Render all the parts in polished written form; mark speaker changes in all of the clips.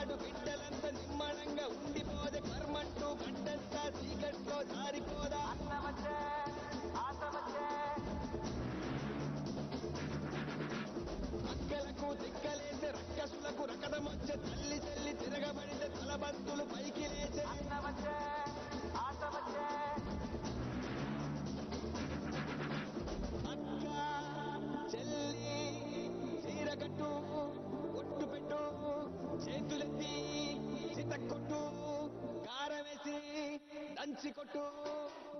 Speaker 1: నాడు బిడ్డలంతా నిమ్మళంగా ఉండిపోదే కర్మంటూ గడ్డంతా చీకట్లో జారిపోదా అన్నవచ్చే ఆశవచ్చే అక్కలకు దిక్కలేసే రక్కసులకు రకదమొచ్చే తల్లి తల్లి తిరగబడితే తలబంతులు పైకి లేచే అన్నవచ్చే ఆశవచ్చే అక్క చెల్లి చీరకట్టు ఒట్టు పెట్టు చేతులెత్తి చితక్కొట్టు కారం వేసి దంచి కొట్టు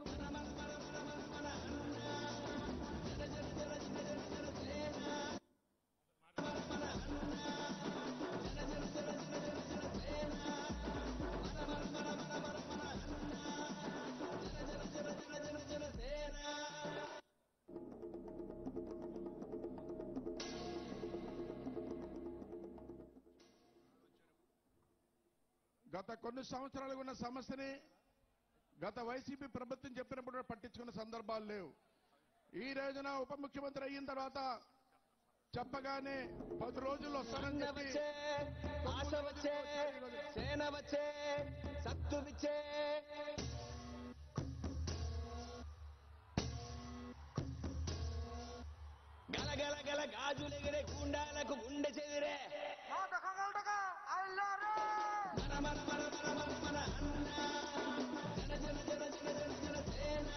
Speaker 1: మన మన మన మన మన మన అన్న జన జన జన జన జన జన సేన మన మన అన్న జన జన జన జన జన జన సేన మన మన మన మన మన మన అన్న జన జన జన జన జన జన సేన
Speaker 2: గత కొన్ని సంవత్సరాలుగా ఉన్న సమస్యని గత వైసీపీ ప్రభుత్వం చెప్పినప్పుడు పట్టించుకున్న సందర్భాలు లేవు. ఈ రోజున ఉప ముఖ్యమంత్రి అయిన తర్వాత చెప్పగానే 10 రోజుల్లో వస్తానని
Speaker 1: వచ్చే ఆశ వచ్చే సేన వచ్చే సత్తు విచ్చే గలగల గల గాజులెగిరే గుండాలకు గుండె చెదిరే మన మన మన మన మన మన అన్న జన జన జన జన జన జన సేన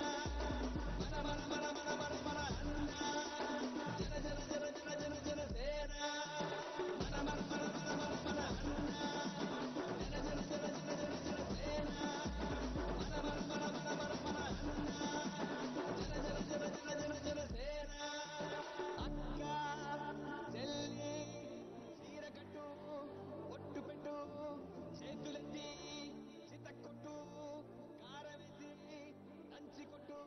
Speaker 1: మన మన మన మన మన మన అన్న జన జన జన జన జన జన సేన మన మన మన మన మన మన అన్న జన జన జన జన జన జన సేన మన మన మన మన మన మన అన్న జన జన జన జన జన జన సేన అక్క చెల్లి చీరకట్టు ఒట్టు పెట్టు చేతులెత్తి చితక్కొట్టు కారం వేసి దంచి కొట్టు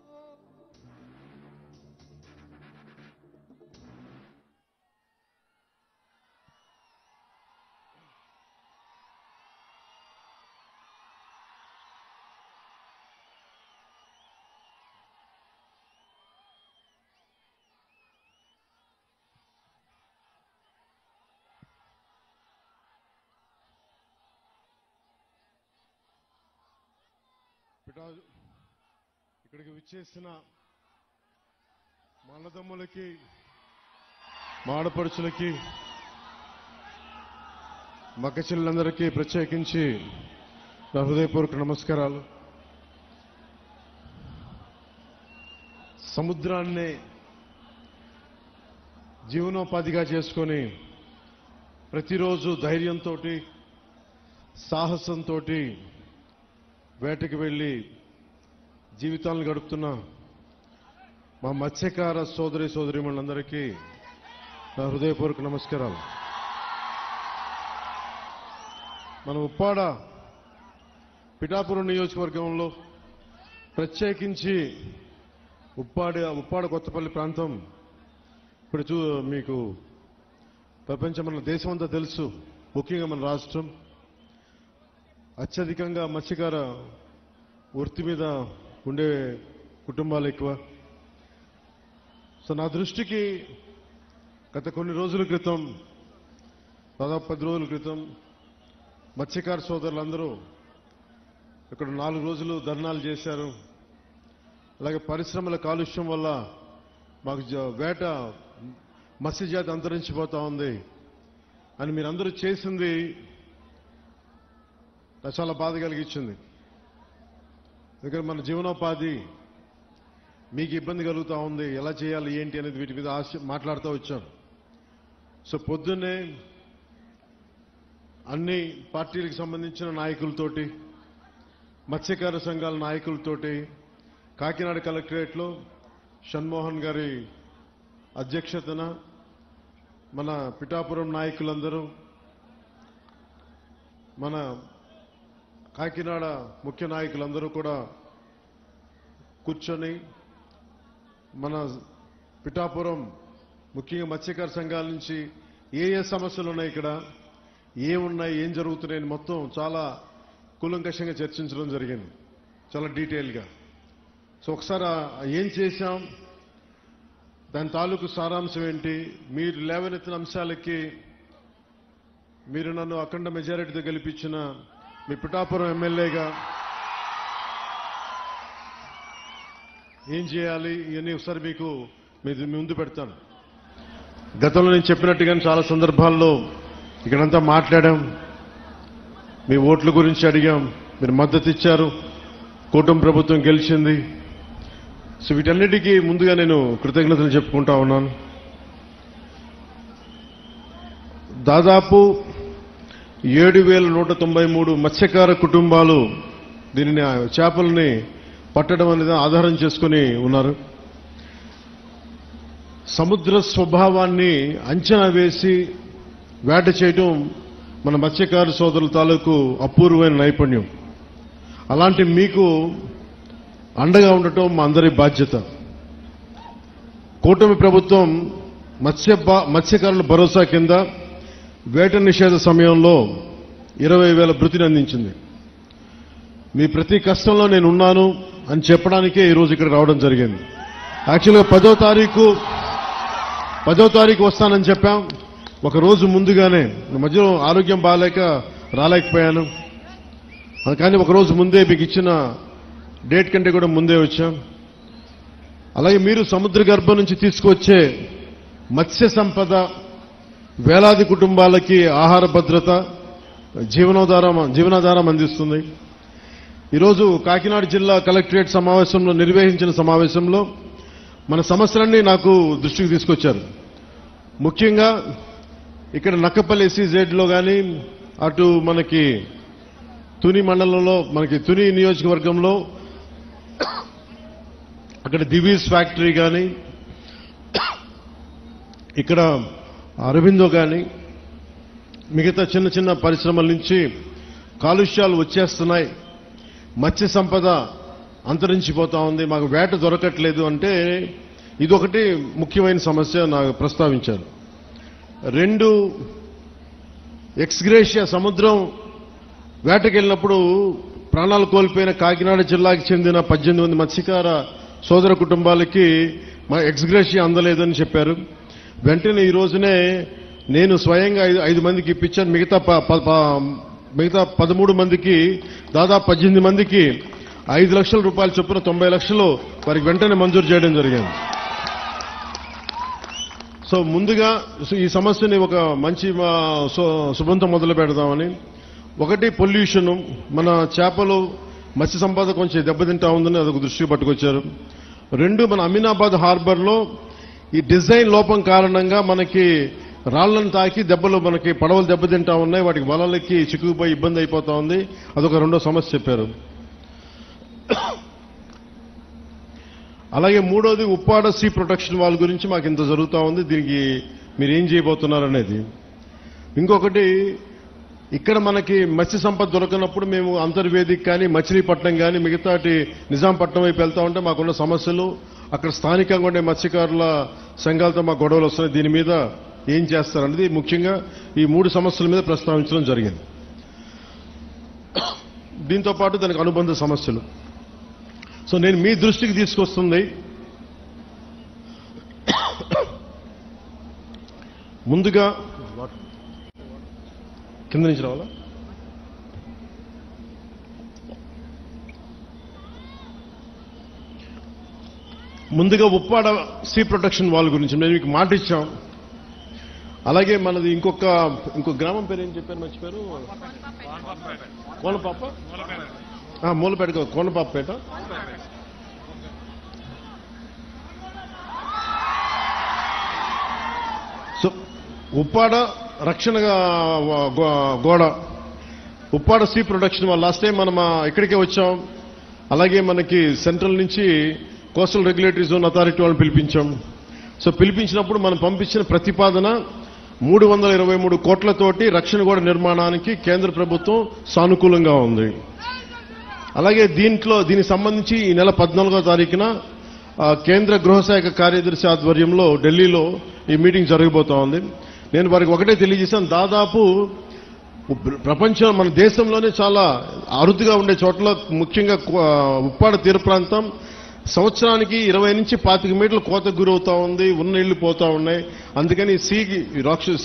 Speaker 3: ఇక్కడికి విచ్చేసిన మా అన్నదమ్ములకి మా ఆడపడుచులకి మక్క చెల్లెలందరికీ ప్రత్యేకించి నా హృదయపూర్వక నమస్కారాలు. సముద్రాన్ని జీవనోపాధిగా చేసుకొని ప్రతిరోజు ధైర్యంతో సాహసంతో వేటకి వెళ్ళి జీవితాలను గడుపుతున్న మా మత్స్యకార సోదరి సోదరీమణులందరికీ నా హృదయపూర్వక నమస్కారాలు. మన ఉప్పాడ పిఠాపురం నియోజకవర్గంలో ప్రత్యేకించి ఉప్పాడ కొత్తపల్లి ప్రాంతం ఇప్పుడు మీకు ప్రపంచం మన దేశమంతా తెలుసు, ముఖ్యంగా మన రాష్ట్రం అత్యధికంగా మత్స్యకార వృత్తి మీద ఉండే కుటుంబాలు ఎక్కువ. సో నా దృష్టికి గత కొన్ని రోజుల క్రితం, దాదాపు 10 రోజుల క్రితం మత్స్యకార సోదరులందరూ ఇక్కడ 4 రోజులు ధర్నాలు చేశారు. అలాగే పరిశ్రమల కాలుష్యం వల్ల మాకు వేట మత్స్యజాతి అంతరించిపోతా ఉంది అని మీరందరూ చేసింది నాకు చాలా బాధ కలిగించింది. ఎందుకంటే మన జీవనోపాధి మీకు ఇబ్బంది కలుగుతూ ఉంది, ఎలా చేయాలి ఏంటి అనేది వీటి మీద మాట్లాడుతూ వచ్చాం. సో పొద్దున్నే అన్ని పార్టీలకు సంబంధించిన నాయకులతోటి, మత్స్యకార సంఘాల నాయకులతోటి కాకినాడ కలెక్టరేట్లో షణ్మోహన్ గారి అధ్యక్షతన మన పిఠాపురం నాయకులందరూ, మన కాకినాడ ముఖ్య నాయకులందరూ కూడా కూర్చొని మన పిఠాపురం ముఖ్యంగా మత్స్యకార సంఘాల నుంచి ఏ సమస్యలు ఉన్నాయి, ఇక్కడ ఏమున్నాయి, ఏం జరుగుతున్నాయని మొత్తం చాలా కూలంకషంగా చర్చించడం జరిగింది, చాలా డీటెయిల్గా. సో ఒకసారి ఏం చేశాం, దాని తాలూకు సారాంశం ఏంటి, మీరు లేవనెత్తిన అంశాలకి మీరు నన్ను అఖండ మెజారిటీతో గెలిపించిన మీ పిఠాపురం ఎమ్మెల్యేగా ఏం చేయాలి ఇవన్నీ ఒకసారి మీకు ముందు పెడతాను. గతంలో నేను చెప్పినట్టుగానే చాలా సందర్భాల్లో ఇక్కడంతా మాట్లాడాం, మీ ఓట్ల గురించి అడిగాం, మీరు మద్దతు ఇచ్చారు, కూటమి ప్రభుత్వం గెలిచింది. సో వీటన్నిటికీ ముందుగా నేను కృతజ్ఞతలు చెప్పుకుంటా ఉన్నాను. దాదాపు 7,193 మత్స్యకార కుటుంబాలు దీనిని చేపల్ని పట్టడం అనేది ఆధారం చేసుకుని ఉన్నారు. సముద్ర స్వభావాన్ని అంచనా వేసి వేట చేయడం మన మత్స్యకార సోదరుల తాలూకు అపూర్వమైన నైపుణ్యం. అలాంటి మీకు అండగా ఉండటం మా అందరి బాధ్యత. కూటమి ప్రభుత్వం మత్స్యకారుల భరోసా కింద వేట నిషేధ సమయంలో 20,000 భృతిని అందించింది. మీ ప్రతి కష్టంలో నేను ఉన్నాను అని చెప్పడానికే ఈరోజు ఇక్కడ రావడం జరిగింది. యాక్చువల్గా 10వ తారీఖు వస్తానని చెప్పాం. ఒక రోజు ముందుగానే, మధ్యలో ఆరోగ్యం బాగాలేక రాలేకపోయాను, కానీ ఒక రోజు ముందే మీకు ఇచ్చిన డేట్ కంటే కూడా ముందే వచ్చాం. అలాగే మీరు సముద్ర గర్భం నుంచి తీసుకొచ్చే మత్స్య సంపద వేలాది కుటుంబాలకి ఆహార భద్రత, జీవనాధారం అందిస్తుంది. ఈరోజు కాకినాడ జిల్లా కలెక్టరేట్ సమావేశంలో నిర్వహించిన సమావేశంలో మన సమస్యలన్నీ నాకు దృష్టికి తీసుకొచ్చారు. ముఖ్యంగా ఇక్కడ నక్కపల్లి ఎస్సీజెడ్లో కానీ, అటు మనకి తుని మండలంలో, మనకి తుని నియోజకవర్గంలో అక్కడ దివీస్ ఫ్యాక్టరీ కానీ, ఇక్కడ అరవిందో కానీ, మిగతా చిన్న చిన్న పరిశ్రమల నుంచి కాలుష్యాలు వచ్చేస్తున్నాయి, మత్స్య సంపద అంతరించిపోతా ఉంది, మాకు వేట దొరకట్లేదు అంటే ఇదొకటి ముఖ్యమైన సమస్య నాకు ప్రస్తావించారు. 2, ఎక్స్గ్రేషియా సముద్రం వేటకెళ్ళినప్పుడు ప్రాణాలు కోల్పోయిన కాకినాడ జిల్లాకి చెందిన 18 మంది మత్స్యకార సోదర కుటుంబాలకి మా ఎక్స్గ్రేషియా అందలేదని చెప్పారు. వెంటనే ఈ రోజునే నేను స్వయంగా 5 మందికి ఇప్పించాను. మిగతా 13 మందికి, దాదాపు 18 మందికి 5 లక్షల రూపాయల చొప్పున 90 లక్షలు వారికి వెంటనే మంజూరు చేయడం జరిగింది. సో ముందుగా ఈ సమస్యని ఒక మంచి శుభంతో మొదలు పెడదామని. ఒకటి, పొల్యూషన్, మన చేపలు మత్స్య సంపద కొంచెం దెబ్బతింటా ఉందని అదొక దృష్టికి పట్టుకొచ్చారు. 2, మన అమీనాబాద్ హార్బర్లో ఈ డిజైన్ లోపం కారణంగా మనకి రాళ్లను తాకి మనకి పడవలు దెబ్బతింటా ఉన్నాయి, వాటికి వలలకి చిక్కుకుపోయి ఇబ్బంది అయిపోతా ఉంది. అదొక 2వ సమస్య చెప్పారు. అలాగే 3వది, ఉప్పాడ సీ ప్రొటెక్షన్ వాల్ గురించి మాకు ఇంత జరుగుతూ ఉంది, దీనికి మీరు ఏం చేయబోతున్నారనేది. ఇంకొకటి, ఇక్కడ మనకి మత్స్య సంపద దొరకనప్పుడు మేము అంతర్వేదికి కానీ, మచిలీపట్నం కానీ, మిగతాటి నిజాంపట్నం వైపు వెళ్తా ఉంటే మాకున్న సమస్యలు, అక్కడ స్థానికంగా ఉండే మత్స్యకారుల సంఘాలతో మా గొడవలు వస్తున్నాయి, దీని మీద ఏం చేస్తారనేది ముఖ్యంగా ఈ 3 సమస్యల మీద ప్రస్తావించడం జరిగింది. దీంతో పాటు దానికి అనుబంధ సమస్యలు. సో నేను మీ దృష్టికి తీసుకొస్తుంది, ముందుగా కింద నుంచి రావాలా, ముందుగా ఉప్పాడ సీ ప్రొటెక్షన్ వాల్ గురించి మేము మీకు మాట ఇచ్చాం. అలాగే మనది ఇంకొక గ్రామం పేరు ఏం చెప్పారు, మర్చిపోయారు, కోనపాప, మూలపేట, కోనపాపపేట. సో ఉప్పాడ రక్షణ గోడ, Uppada sea protection wall. Last time మనం ఇక్కడికే వచ్చాం. అలాగే మనకి సెంట్రల్ నుంచి కోస్టల్ రెగ్యులేటరీ జోన్ అథారిటీ వాళ్ళని పిలిపించాం. సో పిలిపించినప్పుడు మనం పంపించిన ప్రతిపాదన 323 కోట్లతోటి రక్షణ గోడ నిర్మాణానికి కేంద్ర ప్రభుత్వం సానుకూలంగా ఉంది. అలాగే దీనికి సంబంధించి ఈ నెల 14వ తారీఖున కేంద్ర గృహశాఖ కార్యదర్శి ఆధ్వర్యంలో ఢిల్లీలో ఈ మీటింగ్ జరగబోతా ఉంది. నేను వారికి ఒకటే తెలియజేశాను, దాదాపు ప్రపంచం, మన దేశంలోనే చాలా అరుదుగా ఉండే చోట్ల, ముఖ్యంగా ఉప్పాడ తీర ప్రాంతం సంవత్సరానికి 20 నుంచి 25 మీటర్ల కోతకు గురవుతా ఉంది, ఉన్న ఇళ్లు పోతా ఉన్నాయి. అందుకని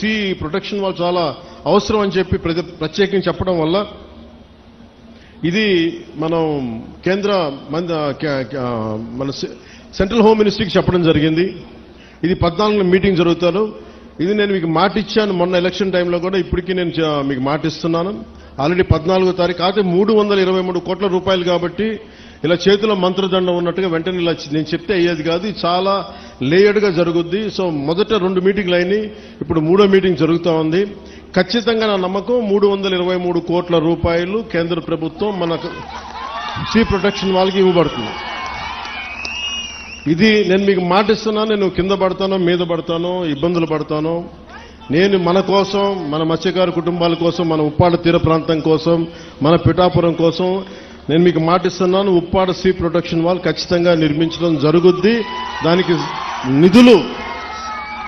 Speaker 3: సీ ప్రొటెక్షన్ వాళ్ళు చాలా అవసరం అని చెప్పి ప్రత్యేకించి చెప్పడం వల్ల ఇది మనం మన సెంట్రల్ హోమ్ మినిస్ట్రీకి చెప్పడం జరిగింది. ఇది 14 మీటింగ్ జరుగుతారు. ఇది నేను మీకు మాట ఇచ్చాను మొన్న ఎలక్షన్ టైంలో కూడా, ఇప్పటికీ నేను మీకు మాట ఇస్తున్నాను. ఆల్రెడీ 14వ తారీఖు అయితే 323 కోట్ల రూపాయలు కాబట్టి ఇలా చేతిలో మంత్రదండం ఉన్నట్టుగా వెంటనే ఇలా నేను చెప్తే అయ్యేది కాదు. ఇది చాలా లేయర్డ్గా జరుగుద్ది. సో మొదట 2 మీటింగ్లు అయినాయి, ఇప్పుడు 3వ మీటింగ్ జరుగుతూ ఉంది. ఖచ్చితంగా నా నమ్మకం 323 కోట్ల రూపాయలు కేంద్ర ప్రభుత్వం మనకు సీ ప్రొటెక్షన్ వాళ్ళకి ఇవ్వబడుతుంది. ఇది నేను మీకు మాట ఇస్తున్నాను. నేను కింద పడతానో మీద పడతానో ఇబ్బందులు పడతానో, నేను మన కోసం, మన మత్స్యకారు కుటుంబాల కోసం, మన ఉప్పాడ తీర ప్రాంతం కోసం, మన పిఠాపురం కోసం నేను మీకు మాట ఇస్తున్నాను. ఉప్పాడ సీ ప్రొటెక్షన్ వాల్ ఖచ్చితంగా నిర్మించడం జరుగుద్ది. దానికి నిధులు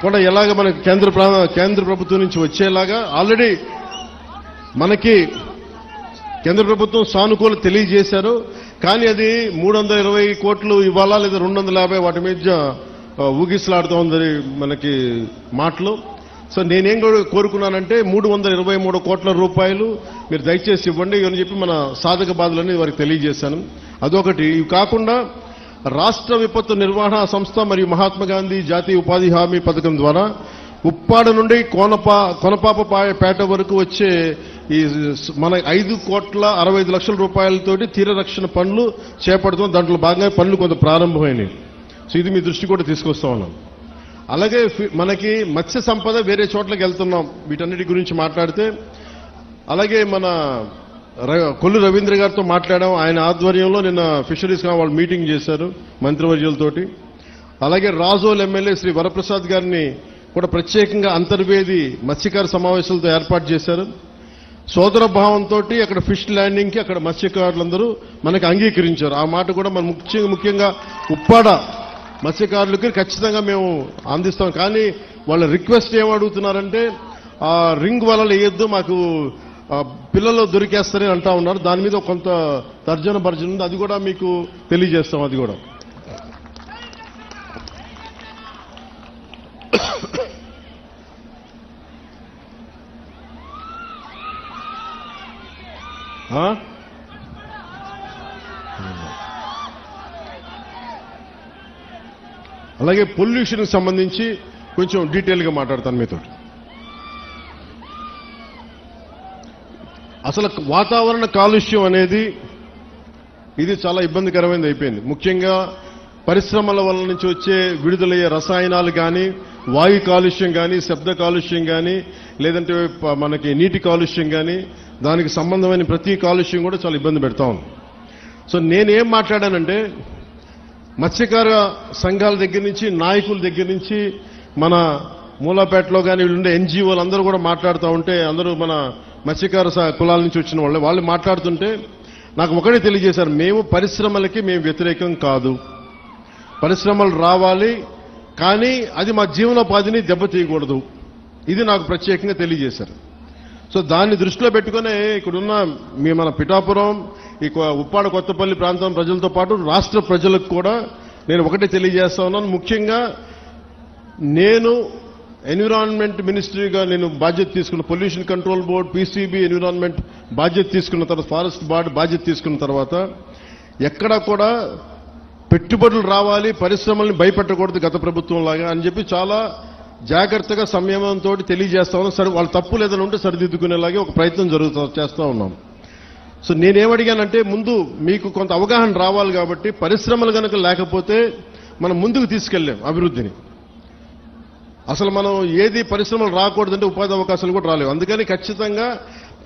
Speaker 3: కూడా ఎలాగ మనకి కేంద్ర ప్రభుత్వం నుంచి వచ్చేలాగా ఆల్రెడీ మనకి కేంద్ర ప్రభుత్వం సానుకూలత తెలియజేశారు. కానీ అది 320 కోట్లు ఇవ్వాలా లేదా 250 వాటి మీద ఊగిసలాడుతూ ఉంది మనకి మాటలు. సో నేనేం కోరుకున్నానంటే 323 కోట్ల రూపాయలు మీరు దయచేసి ఇవ్వండి అని చెప్పి మన సాధక బాధలన్నీ వారికి తెలియజేశాను. అదొకటి. ఇవి కాకుండా రాష్ట్ర విపత్తు నిర్వహణ సంస్థ మరియు మహాత్మా గాంధీ జాతీయ ఉపాధి హామీ పథకం ద్వారా ఉప్పాడ నుండి కొనపాపపేట వరకు వచ్చే ఈ మన 5,65,00,000 రూపాయలతోటి తీర రక్షణ పనులు చేపడుతున్నాం. దాంట్లో భాగంగా పనులు కొంత ప్రారంభమైనవి. సో ఇది మీ దృష్టి కూడా తీసుకొస్తా ఉన్నాం. అలాగే మనకి మత్స్య సంపద వేరే చోట్లకి వెళ్తున్నాం, వీటన్నిటి గురించి మాట్లాడితే. అలాగే మన కొల్లు రవీంద్ర గారితో మాట్లాడాం. ఆయన ఆధ్వర్యంలో నిన్న ఫిషరీస్ వాళ్ళు మీటింగ్ చేశారు మంత్రివర్యులతోటి. అలాగే రాజోల్ ఎమ్మెల్యే శ్రీ వరప్రసాద్ గారిని కూడా ప్రత్యేకంగా అంతర్వేది మత్స్యకార సమావేశాలతో ఏర్పాటు చేశారు. సోదర భావంతో అక్కడ ఫిష్ ల్యాండింగ్ కి అక్కడ మత్స్యకారులందరూ మనకు అంగీకరించారు. ఆ మాట కూడా మనం ముఖ్యంగా ఉప్పాడ మత్స్యకారులకి ఖచ్చితంగా మేము అందిస్తాం. కానీ వాళ్ళ రిక్వెస్ట్ ఏమడుగుతున్నారంటే ఆ రింగ్ వలలు వేయొద్దు, మాకు పిల్లలు దొరికేస్తారని అంటా ఉన్నారు. దాని మీద కొంత తర్జన భర్జన ఉంది, అది కూడా మీకు తెలియజేస్తాం. అది కూడా అలాగే పొల్యూషన్కి సంబంధించి కొంచెం డీటెయిల్గా మాట్లాడతాను మీతో. అసలు వాతావరణ కాలుష్యం అనేది ఇది చాలా ఇబ్బందికరమైనది అయిపోయింది. ముఖ్యంగా పరిశ్రమల వల్ల నుంచి వచ్చే విడుదలయ్యే రసాయనాలు కానీ, వాయు కాలుష్యం కానీ, శబ్ద కాలుష్యం కానీ, లేదంటే మనకి నీటి కాలుష్యం కానీ, దానికి సంబంధమైన ప్రతి కాలుష్యం కూడా చాలా ఇబ్బంది పెడతా ఉంది. సో నేనేం మాట్లాడానంటే మత్స్యకార సంఘాల దగ్గర నుంచి, నాయకుల దగ్గర నుంచి, మన మూలాపేటలో కానీ వీళ్ళుండే ఎన్జిఓలు అందరూ కూడా మాట్లాడుతూ ఉంటే, అందరూ మన మత్స్యకార కులాల నుంచి వచ్చిన వాళ్ళు మాట్లాడుతుంటే నాకు ఒకటే తెలియజేశారు, మేము పరిశ్రమలకి మేము వ్యతిరేకం కాదు, పరిశ్రమలు రావాలి, కానీ అది మా జీవనోపాధిని దెబ్బతీయకూడదు. ఇది నాకు ప్రత్యేకంగా తెలియజేశారు. సో దాన్ని దృష్టిలో పెట్టుకునే ఇక్కడున్న మన పిఠాపురం, ఈ ఉప్పాడ కొత్తపల్లి ప్రాంతం ప్రజలతో పాటు రాష్ట్ర ప్రజలకు కూడా నేను ఒకటే తెలియజేస్తా ఉన్నాను. ముఖ్యంగా నేను ఎన్విరాన్మెంట్ మినిస్ట్రీగా నేను బాధ్యత తీసుకున్న, pollution control board, PCB, environment బాధ్యత తీసుకున్న తర్వాత, ఫారెస్ట్ బోర్డు బాధ్యత తీసుకున్న తర్వాత ఎక్కడా కూడా పెట్టుబడులు రావాలి, పరిశ్రమల్ని భయపెట్టకూడదు గత ప్రభుత్వం లాగా అని చెప్పి చాలా జాగ్రత్తగా సంయమనంతో తెలియజేస్తా ఉన్నాం. సరే, వాళ్ళ తప్పులు ఏదైనా ఉంటే సరిదిద్దుకునేలాగే ఒక ప్రయత్నం చేస్తా ఉన్నాం. సో నేనేమడిగానంటే ముందు మీకు కొంత అవగాహన రావాలి కాబట్టి, పరిశ్రమలు కనుక లేకపోతే మనం ముందుకు తీసుకెళ్లేం అభివృద్ధిని. అసలు మనం ఏది పరిశ్రమలు రాకూడదంటే ఉపాధి అవకాశాలు కూడా రాలేవు. అందుకని ఖచ్చితంగా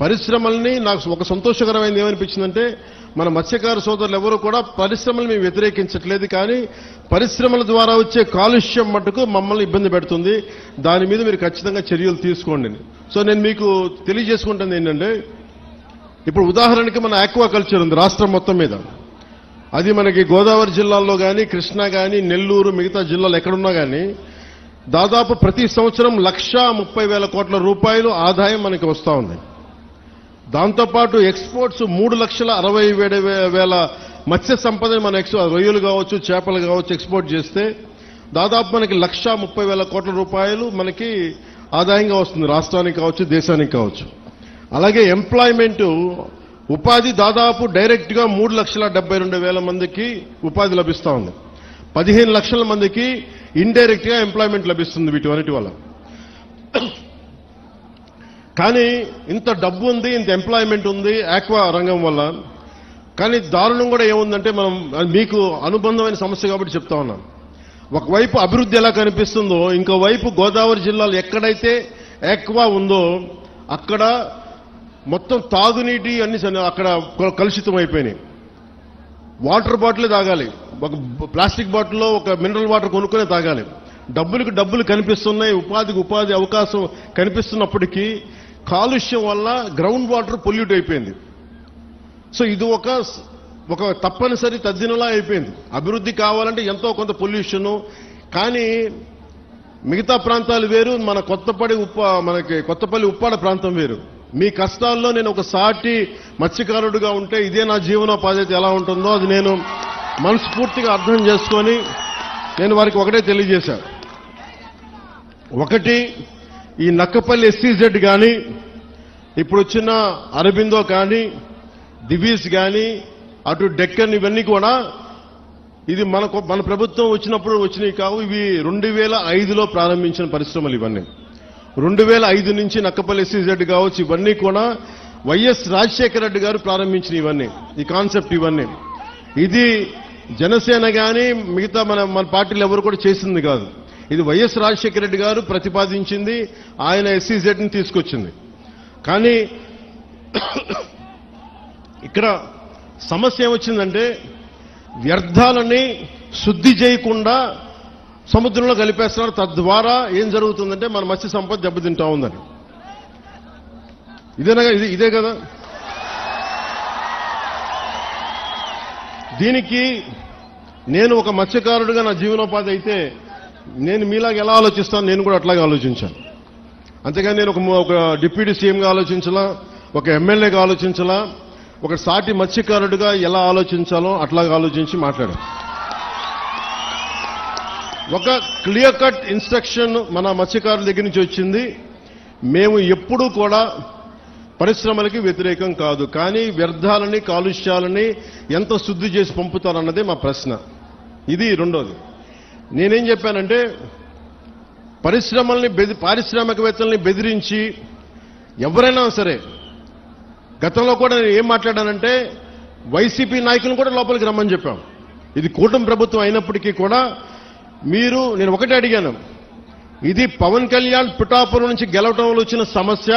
Speaker 3: పరిశ్రమల్ని, నాకు ఒక సంతోషకరమైనది ఏమనిపించిందంటే మన మత్స్యకార సోదరులు ఎవరు కూడా పరిశ్రమలు మేము వ్యతిరేకించట్లేదు, కానీ పరిశ్రమల ద్వారా వచ్చే కాలుష్యం మటుకు మమ్మల్ని ఇబ్బంది పెడుతుంది, దాని మీద మీరు ఖచ్చితంగా చర్యలు తీసుకోండి. సో నేను మీకు తెలియజేసుకుంటుంది ఏంటంటే, ఇప్పుడు ఉదాహరణకి మన ఆక్వాకల్చర్ ఉంది రాష్ట్రం మొత్తం మీద. అది మనకి గోదావరి జిల్లాల్లో కానీ, కృష్ణా కానీ, నెల్లూరు, మిగతా జిల్లాలు ఎక్కడున్నా కానీ దాదాపు ప్రతి సంవత్సరం 1,30,000 కోట్ల రూపాయలు ఆదాయం మనకి వస్తూ ఉంది. దాంతోపాటు ఎక్స్పోర్ట్స్ 3,67,000 మత్స్య సంపదని మన రొయ్యలు కావచ్చు, చేపలు కావచ్చు ఎక్స్పోర్ట్ చేస్తే దాదాపు మనకి 1,30,000 కోట్ల రూపాయలు మనకి ఆదాయంగా వస్తుంది, రాష్ట్రానికి కావచ్చు, దేశానికి కావచ్చు. అలాగే ఎంప్లాయ్మెంట్ ఉపాధి దాదాపు డైరెక్ట్ గా 3,72,000 మందికి ఉపాధి లభిస్తా ఉంది. 15 లక్షల మందికి ఇండైరెక్ట్ గా ఎంప్లాయ్మెంట్ లభిస్తుంది వీటి వల్ల. కానీ ఇంత డబ్బు ఉంది, ఇంత ఎంప్లాయ్మెంట్ ఉంది ఆక్వా రంగం వల్ల. కానీ దారుణం కూడా ఏముందంటే, మనం మీకు అనుబంధమైన సమస్య కాబట్టి చెప్తా ఉన్నాం. ఒకవైపు అభివృద్ధి ఎలా కనిపిస్తుందో, ఇంకోవైపు గోదావరి జిల్లాలో ఎక్కడైతే ఆక్వా ఉందో అక్కడ మొత్తం తాగునీటి అన్ని అక్కడ కలుషితం అయిపోయినాయి. వాటర్ బాటిల్ తాగాలి, ఒక ప్లాస్టిక్ బాటిల్లో ఒక మినరల్ వాటర్ కొనుక్కొని తాగాలి. డబ్బులకు డబ్బులు కనిపిస్తున్నాయి, ఉపాధికి ఉపాధి అవకాశం కనిపిస్తున్నప్పటికీ కాలుష్యం వల్ల గ్రౌండ్ వాటర్ పొల్యూట్ అయిపోయింది. సో ఇది ఒక తప్పనిసరి తద్దినలా అయిపోయింది. అభివృద్ధి కావాలంటే ఎంతో కొంత పొల్యూషన్. కానీ మిగతా ప్రాంతాలు వేరు, మనకి కొత్తపల్లి ఉప్పాడ ప్రాంతం వేరు. మీ కష్టాల్లో నేను ఒక సాటి మత్స్యకారుడిగా ఉంటే ఇదే నా జీవనోపాధి ఎలా ఉంటుందో అది నేను మనస్ఫూర్తిగా అర్థం చేసుకొని నేను వారికి ఒకటే తెలియజేశాను. ఒకటి, ఈ నక్కపల్లి SEZ కానీ, ఇప్పుడు వచ్చిన అరబిందో కానీ, దివీస్ కానీ, అటు డెక్కన్, ఇవన్నీ కూడా ఇది మన ప్రభుత్వం వచ్చినప్పుడు వచ్చినవి కావు. ఇవి 2005లో ప్రారంభించిన పరిశ్రమలు. ఇవన్నీ 2005 నుంచి నక్కపల్లి SEZ కావచ్చు, ఇవన్నీ కూడా వైఎస్ రాజశేఖర రెడ్డి గారు ప్రారంభించిన ఇవన్నీ, ఈ కాన్సెప్ట్ ఇవన్నీ. ఇది జనసేన కానీ మిగతా మన పార్టీలు ఎవరు కూడా చేసింది కాదు. ఇది వైఎస్ రాజశేఖర రెడ్డి గారు ప్రతిపాదించింది, ఆయన SEZని తీసుకొచ్చింది. కానీ ఇక్కడ సమస్య ఏమొచ్చిందంటే, వ్యర్థాలని శుద్ధి చేయకుండా సముద్రంలో కలిపేస్తున్నారు. తద్వారా ఏం జరుగుతుందంటే మన మత్స్య సంపద దెబ్బతింటా ఉందని. ఇదే కదా. దీనికి నేను ఒక మత్స్యకారుడిగా నా జీవనోపాధి అయితే నేను మీలాగా ఎలా ఆలోచిస్తాను, నేను కూడా అట్లాగే ఆలోచించాను. అంతేగాని నేను ఒక డిప్యూటీ సీఎంగా ఆలోచించాలా, ఒక ఎమ్మెల్యేగా ఆలోచించాలా, ఒక సాటి మత్స్యకారుడిగా ఎలా ఆలోచించాలో అట్లాగా ఆలోచించి మాట్లాడాను. ఒక క్లియర్ కట్ ఇన్స్ట్రక్షన్ మన మత్స్యకారుల దగ్గర నుంచి వచ్చింది. మేము ఎప్పుడూ కూడా పరిశ్రమలకి వ్యతిరేకం కాదు, కానీ వ్యర్థాలని, కాలుష్యాలని ఎంత శుద్ధి చేసి పంపుతారన్నదే మా ప్రశ్న. ఇది రెండోది. నేనేం చెప్పానంటే, పారిశ్రామికవేత్తల్ని బెదిరించి ఎవరైనా సరే, గతంలో కూడా నేను ఏం మాట్లాడానంటే, వైసీపీ నాయకులను కూడా లోపలికి రమ్మని చెప్పాం. ఇది కూటమి ప్రభుత్వం అయినప్పటికీ కూడా నేను ఒకటే అడిగాను, ఇది పవన్ కళ్యాణ్ పిఠాపురం నుంచి గెలవటంలో వచ్చిన సమస్య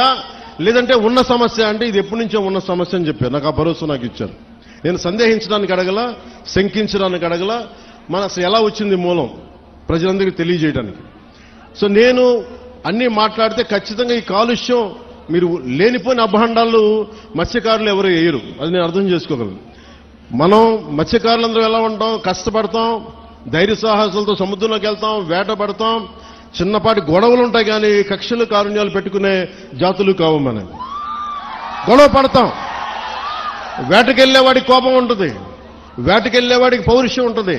Speaker 3: లేదంటే ఉన్న సమస్య అంటే ఇది ఎప్పటి నుంచో ఉన్న సమస్య అని చెప్పారు. నాకు ఆ భరోసా నాకు ఇచ్చారు. నేను సందేహించడానికి అడగల, శంకించడానికి అడగల, అసలు ఎలా వచ్చింది మూలం ప్రజలందరికీ తెలియజేయడానికి. సో నేను అన్నీ మాట్లాడితే ఖచ్చితంగా ఈ కాలుష్యం మీరు లేనిపోయిన అభాండాలు మత్స్యకారులు ఎవరు వేయరు, అది నేను అర్థం చేసుకోగలను. మనం మత్స్యకారులందరూ ఎలా ఉంటాం, కష్టపడతాం, ధైర్య సాహసాలతో సముద్రంలోకి వెళ్తాం, వేటపడతాం, చిన్నపాటి గొడవలు ఉంటాయి, కానీ కక్షలు కారుణ్యాలు పెట్టుకునే జాతులు కావు. మనం గొడవ పడతాం, వేటకెళ్లేవాడికి కోపం ఉంటుంది, వేటకెళ్లేవాడికి పౌరుషం ఉంటుంది.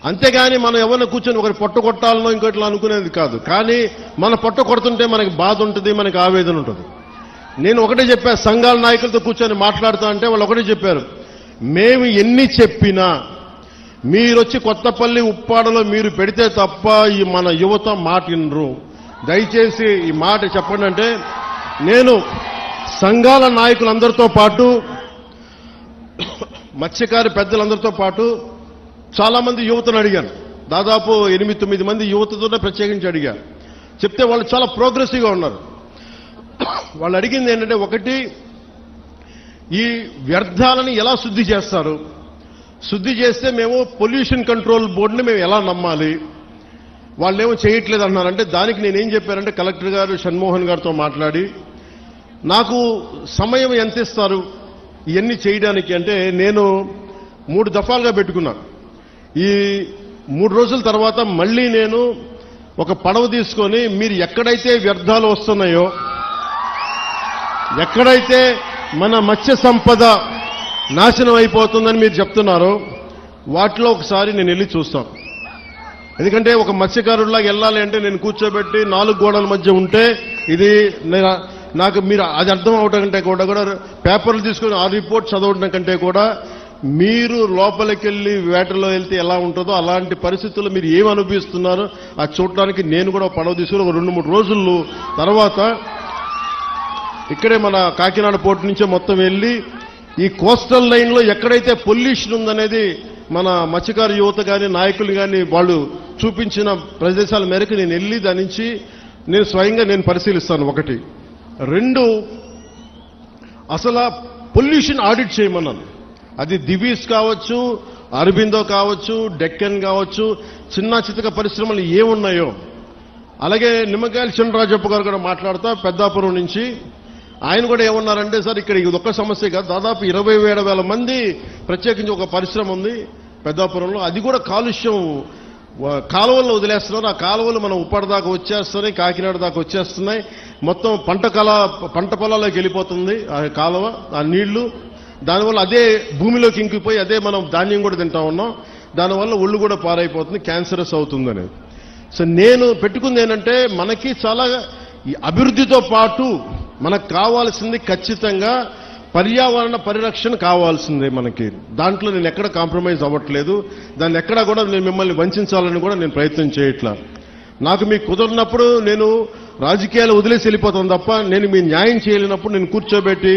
Speaker 3: అంతేగాని మనం ఎవరిని కూర్చొని ఒకరి పొట్ట కొట్టాలనో ఇంకోట్లా అనుకునేది కాదు. కానీ మన పొట్ట కొడుతుంటే మనకి బాధ ఉంటుంది, మనకి ఆవేదన ఉంటుంది. నేను ఒకటే చెప్పా, సంఘాల నాయకులతో కూర్చొని మాట్లాడుతా అంటే వాళ్ళు ఒకటే చెప్పారు, మేము ఎన్ని చెప్పినా మీరొచ్చి కొత్తపల్లి ఉప్పాడలో మీరు పెడితే తప్ప ఈ మన యువత మాట వినరు, దయచేసి ఈ మాట చెప్పండి అంటే, నేను సంఘాల నాయకులందరితో పాటు మత్స్యకారి పెద్దలందరితో పాటు చాలా మంది యువతను అడిగాను. దాదాపు 8-9 మంది యువతతోనే ప్రత్యేకించి అడిగాను. చెప్తే వాళ్ళు చాలా ప్రోగ్రెసివ్గా ఉన్నారు. వాళ్ళు అడిగింది ఏంటంటే, ఒకటి, ఈ వ్యర్థాలని ఎలా శుద్ధి చేస్తారు, శుద్ధి చేస్తే మేము పొల్యూషన్ కంట్రోల్ బోర్డుని మేము ఎలా నమ్మాలి, వాళ్ళేమో చేయట్లేదు అన్నారంటే, దానికి నేనేం చెప్పానంటే, కలెక్టర్ గారు షణ్మోహన్ గారితో మాట్లాడి నాకు సమయం ఎంత ఇస్తారు ఇవన్నీ చేయడానికి అంటే, నేను 3 దఫాలుగా పెట్టుకున్నా. ఈ 3 రోజుల తర్వాత మళ్ళీ నేను ఒక పడవ తీసుకొని మీరు ఎక్కడైతే వ్యర్థాలు వస్తున్నాయో, ఎక్కడైతే మన మత్స్య సంపద నాశనం అయిపోతుందని మీరు చెప్తున్నారు. వాటిలో ఒకసారి నేను వెళ్ళి చూస్తాను. ఎందుకంటే ఒక మత్స్యకారుడిలాగా వెళ్ళాలి అంటే నేను కూర్చోబెట్టి 4 గోడల మధ్య ఉంటే ఇది నాకు మీరు అది అర్థం అవటం కంటే కూడా పేపర్లు తీసుకుని ఆ రిపోర్ట్ చదవడం కంటే కూడా మీరు లోపలికి వెళ్ళి వేటలో వెళ్తే ఎలా ఉంటుందో అలాంటి పరిస్థితుల్లో మీరు ఏమి అనుభవిస్తున్నారో అది చూడడానికి నేను కూడా పడవ తీసుకుని ఒక 2-3 రోజులు తర్వాత ఇక్కడే మన కాకినాడ పోర్టు నుంచే మొత్తం వెళ్ళి ఈ కోస్టల్ లైన్లో ఎక్కడైతే పొల్యూషన్ ఉందనేది మన మత్స్యకార యువత కానీ నాయకులు కానీ వాళ్ళు చూపించిన ప్రదేశాల మేరకు నేను వెళ్ళి దాని నుంచి నేను స్వయంగా నేను పరిశీలిస్తాను. 1. 2 అసలు పొల్యూషన్ ఆడిట్ చేయమన్నాను. అది దివీస్ కావచ్చు, అరబిందో కావచ్చు, డెక్కన్ కావచ్చు, చిన్న చితక పరిశ్రమలు ఏమున్నాయో. అలాగే నిమ్మకాయల చినరాజప్ప గారు కూడా మాట్లాడుతా పెద్దాపురం నుంచి ఆయన కూడా ఏమన్నారంటే సార్ ఇక్కడ ఇది ఒక్క సమస్య కాదు, దాదాపు 27,000 మంది ప్రత్యేకించి ఒక పరిశ్రమ ఉంది పెద్దాపురంలో. అది కూడా కాలుష్యం కాలువల్లో వదిలేస్తున్నారు. ఆ కాలువలు మనం ఉప్పాడ దాకా వచ్చేస్తున్నాయి, కాకినాడ దాకా వచ్చేస్తున్నాయి. మొత్తం పంట పొలాల్లోకి వెళ్ళిపోతుంది ఆ కాలువ, ఆ నీళ్లు. దానివల్ల అదే భూమిలోకి ఇంకిపోయి అదే మనం ధాన్యం కూడా తింటా ఉన్నాం. దానివల్ల ఒళ్ళు కూడా పారైపోతుంది, క్యాన్సరస్ అవుతుంది అనేది. సో నేను పెట్టుకుంది ఏంటంటే మనకి చాలా అభివృద్ధితో పాటు మనకు కావాల్సింది ఖచ్చితంగా పర్యావరణ పరిరక్షణ కావాల్సిందే మనకి. దాంట్లో నేను ఎక్కడ కాంప్రమైజ్ అవ్వట్లేదు. దాన్ని ఎక్కడా కూడా నేను మిమ్మల్ని వంచాలని కూడా నేను ప్రయత్నం చేయట్లా. నాకు మీకు కుదరినప్పుడు నేను రాజకీయాలు వదిలేసి వెళ్ళిపోతాను తప్ప నేను మీ న్యాయం చేయలేనప్పుడు నేను కూర్చోబెట్టి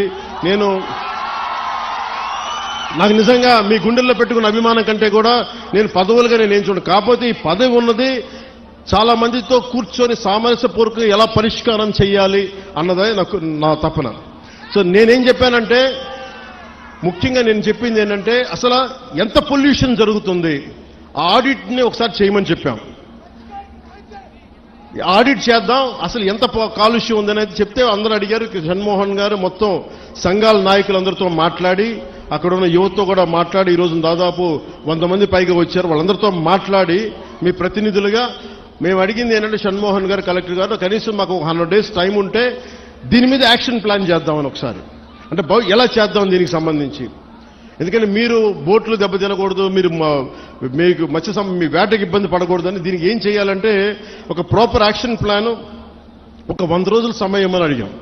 Speaker 3: నాకు నిజంగా మీ గుండెల్లో పెట్టుకున్న అభిమానం కంటే కూడా నేను పదవులుగా నేను చూడను. కాకపోతే ఈ పదవి ఉన్నది చాలా మందితో కూర్చొని సామరస్యపూర్వకంగా ఎలా పరిష్కారం చేయాలి అన్నదే నా తపన. సో నేనేం చెప్పానంటే ముఖ్యంగా నేను చెప్పింది ఏంటంటే అసలు ఎంత పొల్యూషన్ జరుగుతుంది ఆ ఆడిట్ని ఒకసారి చేయమని చెప్పాం. ఆడిట్ చేద్దాం, అసలు ఎంత కాలుష్యం ఉందనేది చెప్తే అందరూ అడిగారు. జగన్మోహన్ గారు మొత్తం సంఘాల నాయకులందరితో మాట్లాడి అక్కడ ఉన్న యువతతో కూడా మాట్లాడి ఈరోజు దాదాపు 100 మంది పైగా వచ్చారు. వాళ్ళందరితో మాట్లాడి మీ ప్రతినిధులుగా మేము అడిగింది ఏంటంటే జగన్మోహన్ గారు, కలెక్టర్ గారు కనీసం మాకు 100 days టైం ఉంటే దీని మీద యాక్షన్ ప్లాన్ చేద్దామని ఒకసారి, అంటే ఎలా చేద్దాం దీనికి సంబంధించి. ఎందుకంటే మీరు బోట్లు దెబ్బతినకూడదు, మీరు మీకు మీ వేటకి ఇబ్బంది పడకూడదని దీనికి ఏం చేయాలంటే ఒక ప్రాపర్ యాక్షన్ ప్లాన్ ఒక 100 రోజుల సమయం అని అడిగాం.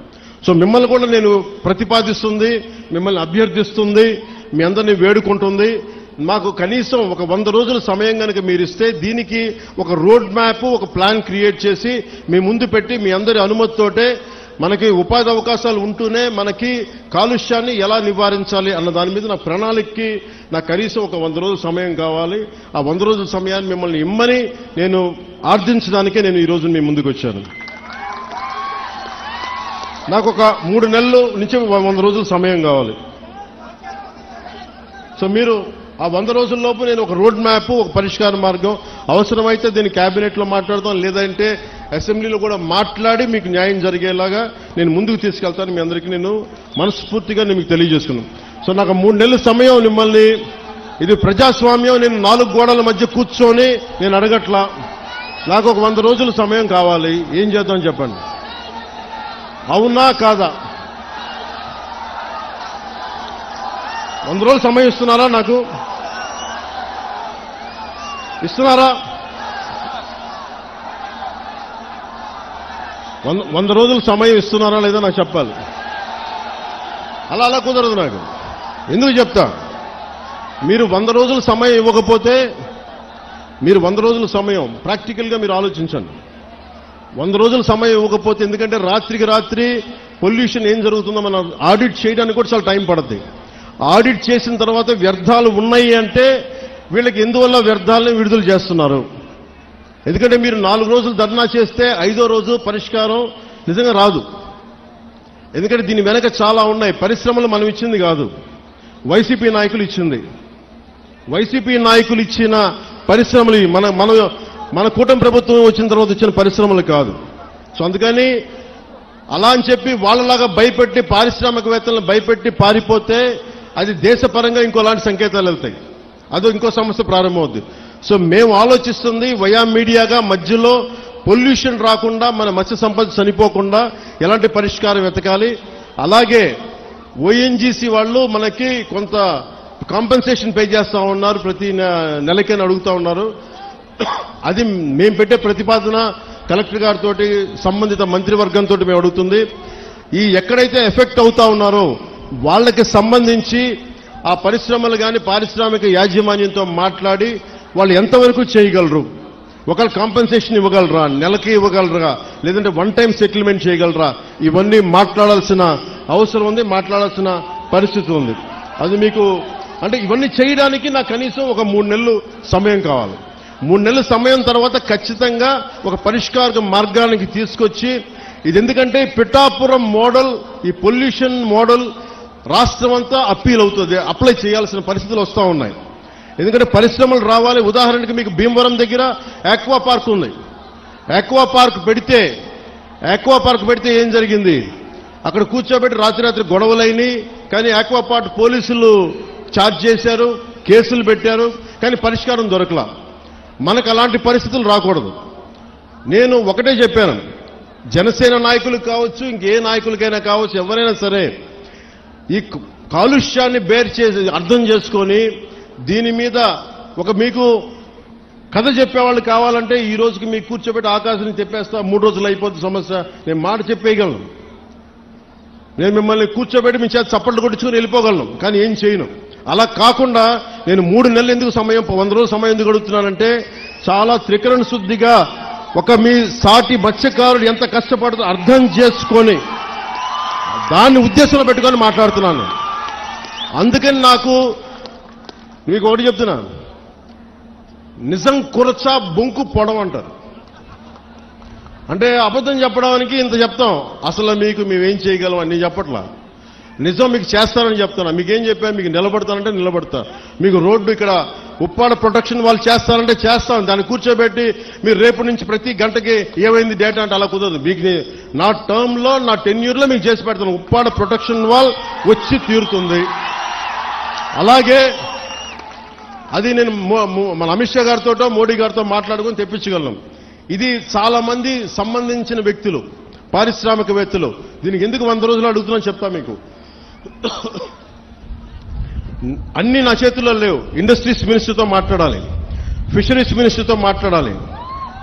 Speaker 3: సో మిమ్మల్ని కూడా నేను ప్రతిపాదిస్తుంది, మిమ్మల్ని అభ్యర్థిస్తుంది, మీ అందరినీ వేడుకుంటుంది. మాకు కనీసం ఒక 100 రోజుల సమయం కనుక మీరు ఇస్తే దీనికి ఒక రోడ్ మ్యాప్, ఒక ప్లాన్ క్రియేట్ చేసి మీ ముందు పెట్టి మీ అందరి అనుమతితోటే మనకి ఉపాధి అవకాశాలు ఉంటూనే మనకి కాలుష్యాన్ని ఎలా నివారించాలి అన్న దాని మీద నా ప్రణాళికకి నాకు కనీసం ఒక 100 రోజుల సమయం కావాలి. ఆ 100 రోజుల సమయాన్ని మిమ్మల్ని ఇమ్మని నేను ఆర్థించడానికే నేను ఈరోజు మీ ముందుకు వచ్చాను. నాకు ఒక 3 నెలల నుంచి 100 రోజుల సమయం కావాలి. సో మీరు ఆ 100 రోజుల్లోపు నేను ఒక రోడ్ మ్యాప్, ఒక పరిష్కార మార్గం, అవసరమైతే దీన్ని కేబినెట్లో మాట్లాడతాం, లేదంటే అసెంబ్లీలో కూడా మాట్లాడి మీకు న్యాయం జరిగేలాగా నేను ముందుకు తీసుకెళ్తాను. మీ అందరికీ నేను మనస్ఫూర్తిగా నేను మీకు తెలియజేసుకున్నాను. సో నాకు 3 నెలల సమయం మిమ్మల్ని, ఇది ప్రజాస్వామ్యం, నేను 4 గోడల మధ్య కూర్చొని నేను అడగట్లా. నాకు ఒక 100 రోజుల సమయం కావాలి. ఏం చేద్దాం చెప్పండి, అవునా కాదా? 100 రోజులు సమయం ఇస్తున్నారా? నాకు ఇస్తున్నారా? 100 రోజులు సమయం ఇస్తున్నారా లేదా నాకు చెప్పాలి. అలా కుదరదు నాకు. ఎందుకు చెప్తా, మీరు 100 రోజుల సమయం ఇవ్వకపోతే, మీరు 100 రోజుల సమయం ప్రాక్టికల్గా మీరు ఆలోచించండి. 100 రోజుల సమయం ఇవ్వకపోతే, ఎందుకంటే రాత్రికి రాత్రి పొల్యూషన్ ఏం జరుగుతుందో మనం ఆడిట్ చేయడానికి కూడా చాలా టైం పడుతుంది. ఆడిట్ చేసిన తర్వాత వ్యర్థాలు ఉన్నాయి అంటే వీళ్ళకి ఎందువల్ల వ్యర్థాలను విడుదల చేస్తున్నారు. ఎందుకంటే మీరు 4 రోజులు ధర్నా చేస్తే 5వ రోజు పరిష్కారం నిజంగా రాదు. ఎందుకంటే దీని వెనక చాలా ఉన్నాయి. పరిశ్రమలు మనం ఇచ్చింది కాదు, వైసీపీ నాయకులు ఇచ్చింది. వైసీపీ నాయకులు ఇచ్చిన పరిశ్రమలు మన కూటమి ప్రభుత్వం వచ్చిన తర్వాత వచ్చిన పరిశ్రమలు కాదు. సో అందుకని అలా అని చెప్పి వాళ్ళలాగా భయపెట్టి పారిశ్రామికవేత్తలను భయపెట్టి పారిపోతే అది దేశపరంగా ఇంకోలాంటి సంకేతాలు వెళ్తాయి, అదో ఇంకో సమస్య ప్రారంభమవుద్ది. సో మేము ఆలోచిస్తుంది వయా మీడియాగా మధ్యలో పొల్యూషన్ రాకుండా, మన మత్స్య సంపద చనిపోకుండా ఎలాంటి పరిష్కారం వెతకాలి. అలాగే ఓఎన్జీసీ వాళ్ళు మనకి కొంత కాంపెన్సేషన్ పే చేస్తా ఉన్నారు, ప్రతి నెలకైనా అడుగుతా ఉన్నారు. అది మేము పెట్టే ప్రతిపాదన కలెక్టర్ గారితో సంబంధిత మంత్రివర్గంతో మేము అడుగుతుంది. ఈ ఎక్కడైతే ఎఫెక్ట్ అవుతా ఉన్నారో వాళ్ళకి సంబంధించి ఆ పరిశ్రమలు కానీ పారిశ్రామిక యాజమాన్యంతో మాట్లాడి వాళ్ళు ఎంతవరకు చేయగలరు, ఒకళ్ళు కాంపెన్సేషన్ ఇవ్వగలరా, నెలకి ఇవ్వగలరా, లేదంటే వన్ టైం సెటిల్మెంట్ చేయగలరా, ఇవన్నీ మాట్లాడాల్సిన అవసరం ఉంది, మాట్లాడాల్సిన పరిస్థితి ఉంది. అది మీకు అంటే ఇవన్నీ చేయడానికి నాకు కనీసం ఒక 3 నెలలు సమయం కావాలి. 3 నెలల సమయం తర్వాత ఖచ్చితంగా ఒక పరిష్కార మార్గానికి తీసుకొచ్చి, ఇది ఎందుకంటే పిఠాపురం మోడల్, ఈ పొల్యూషన్ మోడల్ రాష్ట్రం అంతా అప్పీల్ అవుతుంది, అప్లై చేయాల్సిన పరిస్థితులు వస్తూ ఉన్నాయి. ఎందుకంటే పరిశ్రమలు రావాలి. ఉదాహరణకి మీకు భీమవరం దగ్గర ఆక్వా పార్క్ ఉంది. ఆక్వా పార్క్ పెడితే ఏం జరిగింది, అక్కడ కూర్చోబెట్టి రాత్రి గొడవలైనవి. కానీ ఆక్వా పార్క్ పోలీసులు ఛార్జ్ చేశారు, కేసులు పెట్టారు, కానీ పరిష్కారం దొరకలా. మనకు అలాంటి పరిస్థితులు రాకూడదు. నేను ఒకటే చెప్పాను, జనసేన నాయకులకు కావచ్చు, ఇంకే నాయకులకైనా కావచ్చు, ఎవరైనా సరే ఈ కాలుష్యాన్ని అర్థం చేసుకొని దీని మీద ఒక మీకు కథ చెప్పేవాళ్ళు కావాలంటే ఈ రోజుకి మీకు కూర్చోబెట్టి ఆకాశాన్ని చెప్పేస్తా, 3 రోజులు అయిపోతుంది సమస్య, నేను మాట చెప్పేయగలను. నేను మిమ్మల్ని కూర్చోబెట్టి మీ చేత చప్పట్లు కొట్టించుకుని వెళ్ళిపోగలను, కానీ ఏం చేయను. అలా కాకుండా నేను 3 నెలలు ఎందుకు సమయం, 100 రోజులు సమయం ఎందుకు అడుగుతున్నానంటే, చాలా త్రికరణ శుద్ధిగా ఒక మీ సాటి మత్స్యకారుడు ఎంత కష్టపడుతుందో అర్థం చేసుకొని దాన్ని ఉద్దేశంలో పెట్టుకొని మాట్లాడుతున్నాను. అందుకని నాకు మీకు ఒకటి చెప్తున్నాను, నిజం కురచ బొంకు పొడవ అంటారు. అంటే అబద్ధం చెప్పడానికి ఇంత చెప్తాం, అసలు మీకు మేమేం చేయగలం అని చెప్పట్లా. నిజం మీకు చేస్తానని చెప్తున్నా. మీకేం చెప్పాను, మీకు నిలబడతానంటే నిలబడతా. మీకు రోడ్డు ఇక్కడ ఉప్పాడ ప్రొటెక్షన్ వాళ్ళు చేస్తారంటే చేస్తాం. దాన్ని కూర్చోబెట్టి మీరు రేపు నుంచి ప్రతి గంటకి ఏమైంది డేటా అంటే అలా కుదరదు. మీకు నా టర్మ్లో, నా టెన్యూర్లో మీకు చేసి పెడతాను. ఉప్పాడ ప్రొటెక్షన్ వాల్ వచ్చి తీరుతుంది. అలాగే అది నేను మన అమిత్ షా గారితో, మోడీ గారితో మాట్లాడుకుని తెప్పించగలను. ఇది చాలా మంది సంబంధించిన వ్యక్తులు, పారిశ్రామికవేత్తలు. దీనికి ఎందుకు 100 రోజులు అడుగుతున్నాను చెప్తా మీకు. అన్ని నా చేతుల్లో లేవు. ఇండస్ట్రీస్ మినిస్టర్తో మాట్లాడాలి, ఫిషరీస్ మినిస్టర్తో మాట్లాడాలి,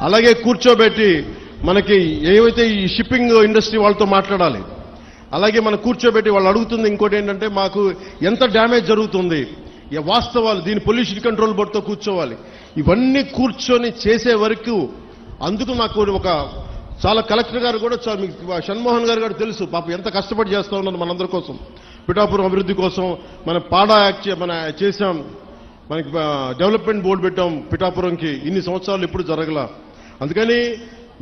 Speaker 3: అలాగే కూర్చోబెట్టి మనకి ఏవైతే ఈ షిప్పింగ్ ఇండస్ట్రీ వాళ్ళతో మాట్లాడాలి. అలాగే మనం కూర్చోబెట్టి వాళ్ళు అడుగుతుంది ఇంకోటి ఏంటంటే, మాకు ఎంత డ్యామేజ్ జరుగుతుంది, వాస్తవాలు, దీని పొల్యూషన్ కంట్రోల్ బోర్డుతో కూర్చోవాలి. ఇవన్నీ కూర్చొని చేసే వరకు అందుకు నాకు ఒక చాలా కలెక్టర్ గారు కూడా షణ్మోహన్ గారు కూడా తెలుసు, పాపం ఎంత కష్టపడి చేస్తా ఉన్నారు మనందరి కోసం, పిఠాపురం అభివృద్ధి కోసం. మన పాడా యాక్ట్ మన చేశాం, మనకి డెవలప్మెంట్ బోర్డు పెట్టాం పిఠాపురంకి. ఇన్ని సంవత్సరాలు ఎప్పుడు జరగల. అందుకని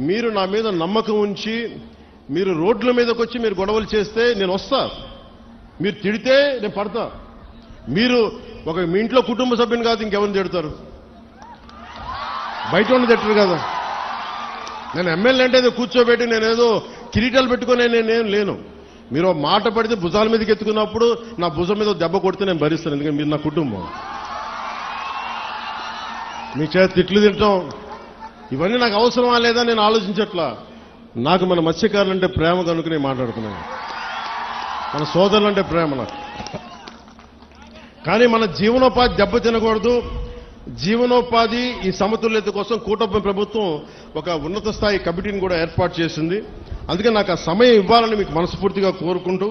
Speaker 3: మీరు నా మీద నమ్మకం ఉంచి మీరు రోడ్ల మీదకి వచ్చి మీరు గొడవలు చేస్తే నేను వస్తా, మీరు తిడితే నేను పడతా. మీరు మీ ఇంట్లో కుటుంబ సభ్యుని కాదు ఇంకెవరిని తిడతారు, బయట ఉన్న తిట్టరు కదా. నేను ఎమ్మెల్యే అంటే కూర్చోబెట్టి నేనేదో కిరీటాలు పెట్టుకునే నేనేం లేను. మీరు మాట పడితే భుజాల మీదకి ఎత్తుకున్నప్పుడు నా భుజం మీద దెబ్బ కొడితే నేను భరిస్తాను, ఎందుకంటే మీరు నా కుటుంబం. మీ చేత తిట్లు తింటాం ఇవన్నీ నాకు అవసరమా లేదా నేను ఆలోచించట్లా. నాకు మన మత్స్యకారులంటే ప్రేమ కనుక నేను మాట్లాడుతున్నాను, మన సోదరులంటే ప్రేమ నాకు. కానీ మన జీవనోపాధి దెబ్బ తినకూడదు. జీవనోపాధి ఈ సమతుల్యత కోసం కూటమి ప్రభుత్వం ఒక ఉన్నత స్థాయి కమిటీని కూడా ఏర్పాటు చేసింది. అందుకే నాకు ఆ సమయం ఇవ్వాలని మీకు మనస్ఫూర్తిగా కోరుకుంటూ,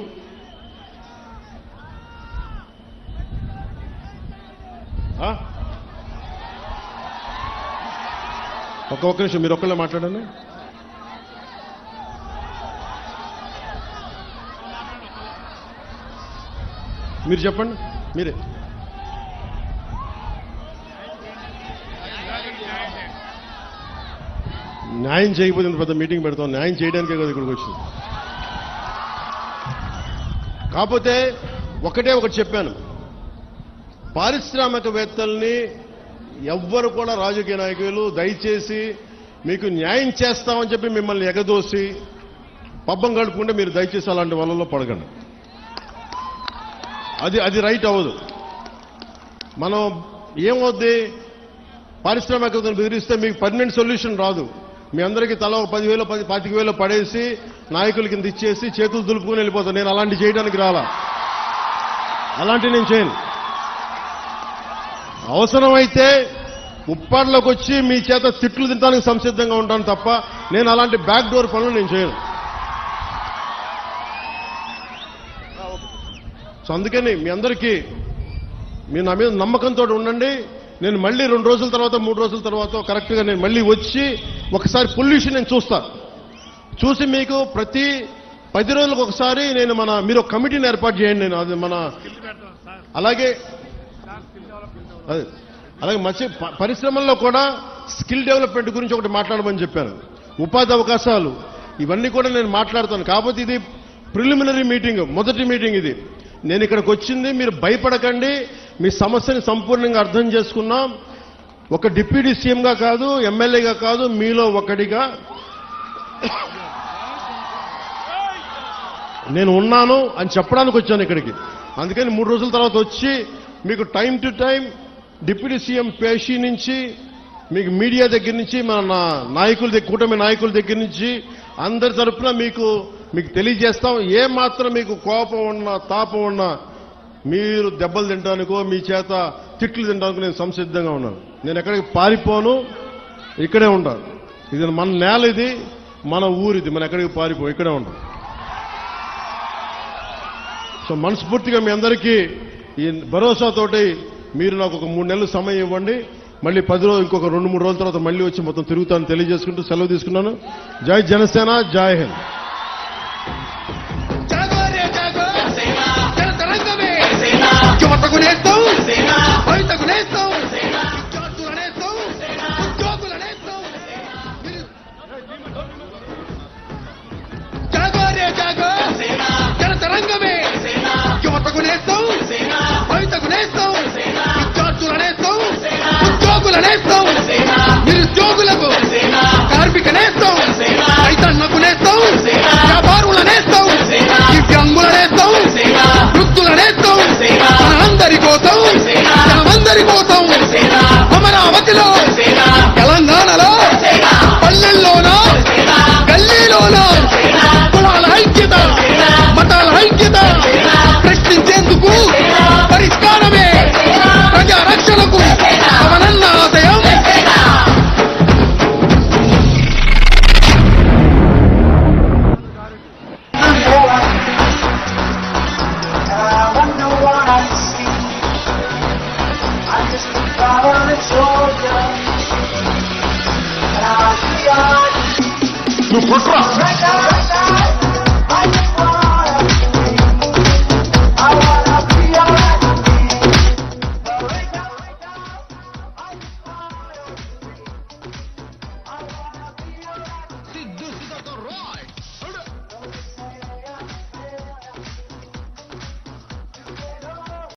Speaker 3: ఒక్క నిమిషం మీరు ఒక్కళ్ళే మాట్లాడండి. మీరు చెప్పండి, మీరే. న్యాయం చేయకపోతే పెద్ద మీటింగ్ పెడతాం, న్యాయం చేయడానికే కదా ఇక్కడికి వచ్చింది. కాకపోతే ఒకటి చెప్పాను, పారిశ్రామికవేత్తల్ని ఎవ్వరు కూడా రాజకీయ నాయకులు దయచేసి మీకు న్యాయం చేస్తామని చెప్పి మిమ్మల్ని ఎగదోసి పబ్బం గడుపుకుంటే మీరు దయచేసి అలాంటి వలలో పడకండి. అది రైట్ అవ్వదు. మనం ఏమవుద్ది, పారిశ్రామికవేత్తలు బెదిరిస్తే మీకు పర్మనెంట్ సొల్యూషన్ రాదు. మీ అందరికీ తల 10,000 25,000 పడేసి నాయకుల కింద ఇచ్చేసి చేతులు దులుపుకుని వెళ్ళిపోతాను. నేను అలాంటి చేయడానికి రాలా. అలాంటివి నేను చేయను. అవసరమైతే ఉప్పాడలోకి వచ్చి మీ చేత తిట్లు తినడానికి సంసిద్ధంగా ఉంటాను తప్ప నేను అలాంటి బ్యాక్ డోర్ పనులు నేను చేయను. సో అందుకని మీ అందరికీ మీరు నా మీద నమ్మకంతో ఉండండి. నేను మళ్ళీ 2 రోజుల తర్వాత 3 రోజుల తర్వాత కరెక్ట్గా నేను మళ్ళీ వచ్చి ఒకసారి పొల్యూషన్ నేను చూసి మీకు ప్రతి 10 రోజులకు ఒకసారి నేను మీరు ఒక కమిటీని ఏర్పాటు చేయండి. నేను అది అలాగే పరిశ్రమల్లో కూడా స్కిల్ డెవలప్మెంట్ గురించి ఒకటి మాట్లాడమని చెప్పాను. ఉపాధి అవకాశాలు ఇవన్నీ కూడా నేను మాట్లాడతాను. కాకపోతే ఇది ప్రిలిమినరీ మీటింగ్, మొదటి మీటింగ్ ఇది. నేను ఇక్కడికి వచ్చింది మీరు భయపడకండి, మీ సమస్యని సంపూర్ణంగా అర్థం చేసుకున్నాం. ఒక డిప్యూటీ సీఎంగా కాదు, ఎమ్మెల్యేగా కాదు, మీలో ఒకటిగా నేను ఉన్నాను అని చెప్పడానికి వచ్చాను ఇక్కడికి. అందుకని 3 రోజుల తర్వాత వచ్చి మీకు time to time deputy CM పేషీ నుంచి మీకు మీడియా దగ్గర నుంచి మన నాయకుల కూటమి నాయకుల దగ్గర నుంచి అందరి తరఫున మీకు తెలియజేస్తాం. ఏ మాత్రం మీకు కోపం ఉన్నా తాపం ఉన్నా మీరు దెబ్బలు తినడానికో మీ చేత తిట్లు తినడానికి నేను సంసిద్ధంగా ఉన్నాను. నేను ఎక్కడికి పారిపోను, ఇక్కడే ఉంటాను. ఇది మన నేల, ఇది మన ఊరిది, మనం ఎక్కడికి పారిపో, ఇక్కడే ఉంటాం. సో మనస్ఫూర్తిగా మీ అందరికీ ఈ భరోసాతోటి మీరు నాకు ఒక 3 నెలలు సమయం ఇవ్వండి. మళ్ళీ 10 రోజులు ఇంకొక 2-3 రోజుల తర్వాత మళ్ళీ వచ్చి మొత్తం తిరుగుతాను తెలియజేసుకుంటూ సెలవు తీసుకున్నాను. జై జనసేన, జై హింద్.
Speaker 1: నిరుద్యోగులకు కార్మిక నేస్తాం, రైతన్నకు నేస్తాం, వ్యాపారుల నేస్తాం, దివ్యాంగుల నేస్తాం, వృద్ధుల నేస్తాం, మనందరి కోసం, మనమందరి కోసం అమరావతిలో తెలంగాణలో